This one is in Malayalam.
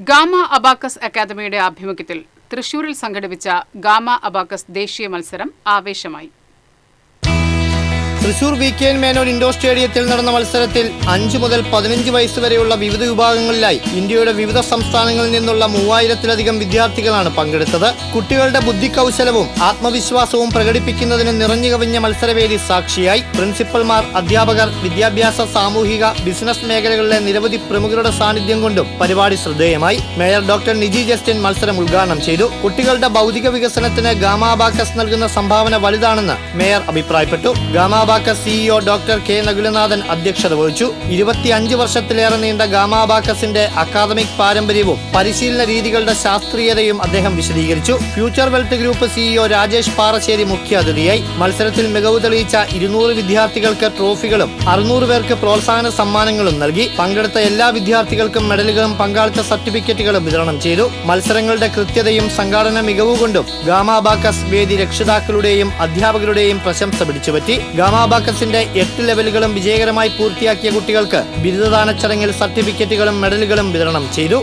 ഗാമ അബാക്കസ് അക്കാദമിയുടെ ആഭിമുഖ്യത്തിൽ തൃശൂരിൽ സംഘടിപ്പിച്ച ഗാമ അബാക്കസ് ദേശീയ മത്സരം ആവേശമായി. തൃശൂർ VK മേനോൻ ഇൻഡോർ സ്റ്റേഡിയത്തിൽ നടന്ന മത്സരത്തിൽ 5 മുതൽ 15 വയസ്സ് വരെയുള്ള വിവിധ വിഭാഗങ്ങളിലായി ഇന്ത്യയുടെ വിവിധ സംസ്ഥാനങ്ങളിൽ നിന്നുള്ള 3000-ലധികം വിദ്യാർത്ഥികളാണ് പങ്കെടുത്തത്. കുട്ടികളുടെ ബുദ്ധികൗശലവും ആത്മവിശ്വാസവും പ്രകടിപ്പിക്കുന്നതിന് നിറഞ്ഞുകവിഞ്ഞ മത്സരവേദി സാക്ഷിയായി. പ്രിൻസിപ്പൽമാർ, അധ്യാപകർ, വിദ്യാഭ്യാസ, സാമൂഹിക, ബിസിനസ് മേഖലകളിലെ നിരവധി പ്രമുഖരുടെ സാന്നിധ്യം കൊണ്ടും പരിപാടി ശ്രദ്ധേയമായി. മേയർ ഡോക്ടർ നിജി ജസ്റ്റിൻ മത്സരം ഉദ്ഘാടനം ചെയ്തു. കുട്ടികളുടെ ഭൗതിക വികസനത്തിന് ഗാമ അബാക്കസ് നൽകുന്ന സംഭാവന വലുതാണെന്ന് മേയർ അഭിപ്രായപ്പെട്ടു. Gamma abacus CEO doctor K നകുലനാഥൻ അധ്യക്ഷത വഹിച്ചു. 25 വർഷത്തിലേറെ നീണ്ട ഗാമ അബാക്കസിന്റെ അക്കാദമിക് പാരമ്പര്യവും പരിശീലന രീതികളുടെ ശാസ്ത്രീയതയും അദ്ദേഹം വിശദീകരിച്ചു. Future wealth group CEO Rajesh Parassery മുഖ്യാതിഥിയായി. മത്സരത്തിൽ മികവ് തെളിയിച്ച 200 വിദ്യാർത്ഥികൾക്ക് ട്രോഫികളും 600 പേർക്ക് പ്രോത്സാഹന സമ്മാനങ്ങളും നൽകി. പങ്കെടുത്ത എല്ലാ വിദ്യാർത്ഥികൾക്കും മെഡലുകളും പങ്കാളിത്ത സർട്ടിഫിക്കറ്റുകളും വിതരണം ചെയ്തു. മത്സരങ്ങളുടെ കൃത്യതയും സംഘാടന മികവുകൊണ്ടും ഗാമ അബാക്കസ് വേദി രക്ഷിതാക്കളുടെയും അധ്യാപകരുടെയും പ്രശംസ പിടിച്ചുപറ്റി. ഗാമ അബാക്കസിന്റെ 8 ലെവലുകളും വിജയകരമായി പൂർത്തിയാക്കിയ കുട്ടികൾക്ക് ബിരുദദാന ചടങ്ങിൽ സർട്ടിഫിക്കറ്റുകളും മെഡലുകളും വിതരണം ചെയ്തു.